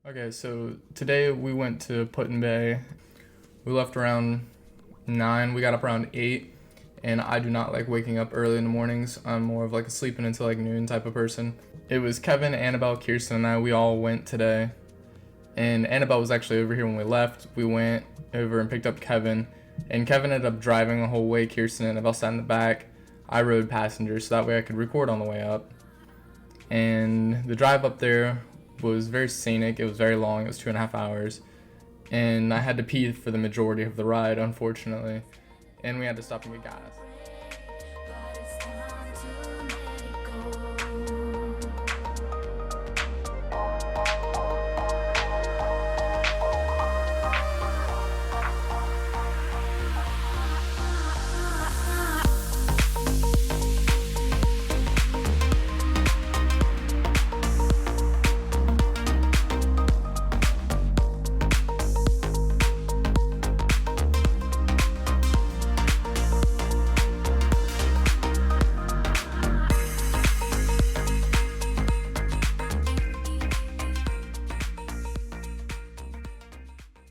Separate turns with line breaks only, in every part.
Okay, so today we went to Put-in-Bay. We left around 9. We got up around 8. And I do not like waking up early in the mornings. I'm more of like a sleeping until like noon type of person. It was Kevin, Annabelle, Kirsten, and I. We all went today. And Annabelle was actually over here when we left. We went over and picked up Kevin. And Kevin ended up driving the whole way. Kirsten and Annabelle sat in the back. I rode passenger so that way I could record on the way up. And the drive up there was very scenic. It was very long. It was 2.5 hours. And I had to pee for the majority of the ride, unfortunately. And we had to stop and get gas.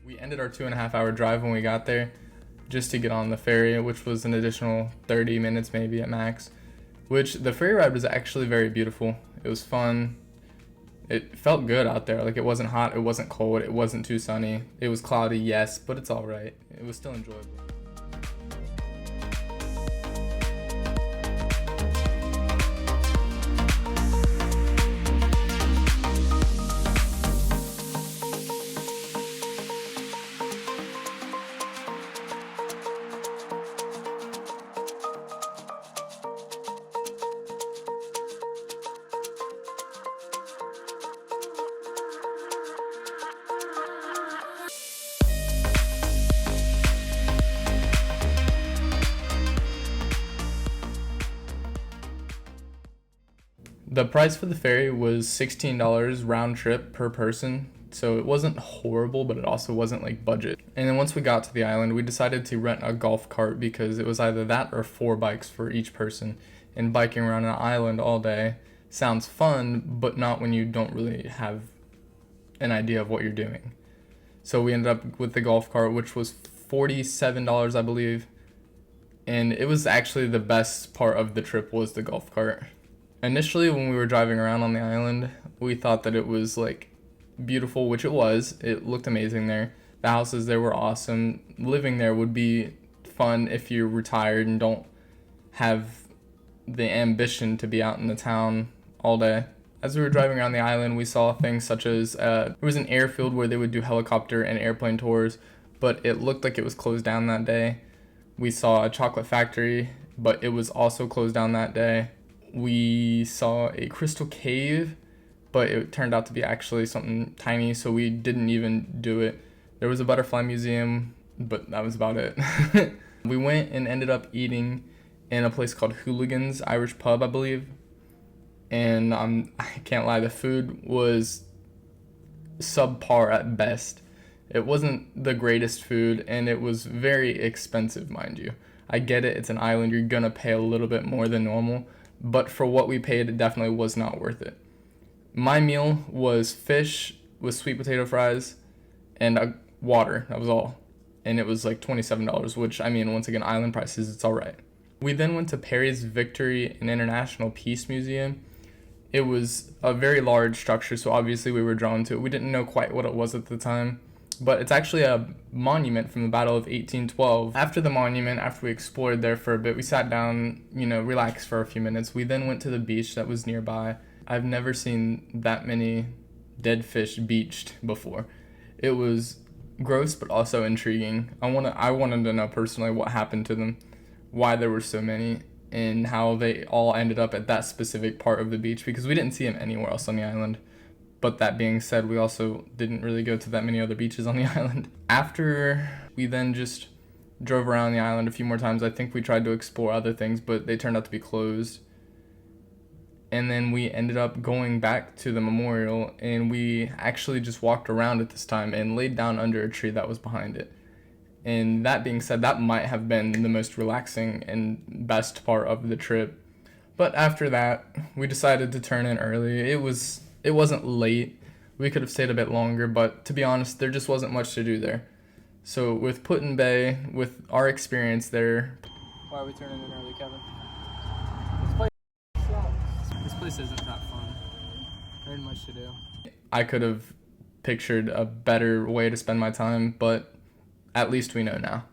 We ended our 2.5 hour drive when we got there just to get on the ferry, which was an additional 30 minutes maybe at max, which the ferry ride was actually very beautiful. It was fun. It felt good out there. Like, it wasn't hot, it wasn't cold, it wasn't too sunny. It was cloudy, yes, but it's all right. It was still enjoyable. The price for the ferry was $16 round trip per person, so it wasn't horrible, but it also wasn't like budget. And then once we got to the island, we decided to rent a golf cart because it was either that or 4 bikes for each person. And biking around an island all day sounds fun, but not when you don't really have an idea of what you're doing. So we ended up with the golf cart, which was $47, I believe. And it was actually the best part of the trip was the golf cart. Initially, when we were driving around on the island, we thought that it was like beautiful, which it was. It looked amazing there. The houses there were awesome. Living there would be fun if you're retired and don't have the ambition to be out in the town all day. As we were driving around the island, we saw things such as there was an airfield where they would do helicopter and airplane tours, but it looked like it was closed down that day. We saw a chocolate factory, but it was also closed down that day. We saw a crystal cave, but it turned out to be actually something tiny, so we didn't even do it. There was a butterfly museum, but that was about it. We went and ended up eating in a place called Hooligans Irish Pub, I believe. And I can't lie, the food was subpar at best. It wasn't the greatest food, and it was very expensive, mind you. I get it, it's an island, you're gonna pay a little bit more than normal, but for what we paid, it definitely was not worth it. My meal was fish with sweet potato fries and water. That was all. And it was like $27, which, I mean, once again, island prices, it's all right. We then went to Perry's Victory and International Peace Museum. It was a very large structure, so obviously we were drawn to it. We didn't know quite what it was at the time, but it's actually a monument from the Battle of 1812. After the monument, after we explored there for a bit, we sat down, relaxed for a few minutes. We then went to the beach that was nearby. I've never seen that many dead fish beached before. It was gross, but also intriguing. I wanted to know personally what happened to them, why there were so many, and how they all ended up at that specific part of the beach, because we didn't see them anywhere else on the island. But that being said, we also didn't really go to that many other beaches on the island. After we then just drove around the island a few more times, I think we tried to explore other things, but they turned out to be closed. And then we ended up going back to the memorial, and we actually just walked around at this time and laid down under a tree that was behind it. And that being said, that might have been the most relaxing and best part of the trip. But after that, we decided to turn in early. It wasn't late, we could have stayed a bit longer, but to be honest, there just wasn't much to do there. So with Put-in-Bay, with our experience there.
Why are we turning in early, Kevin? This place sucks. This place isn't that fun. There ain't much to do.
I could have pictured a better way to spend my time, but at least we know now.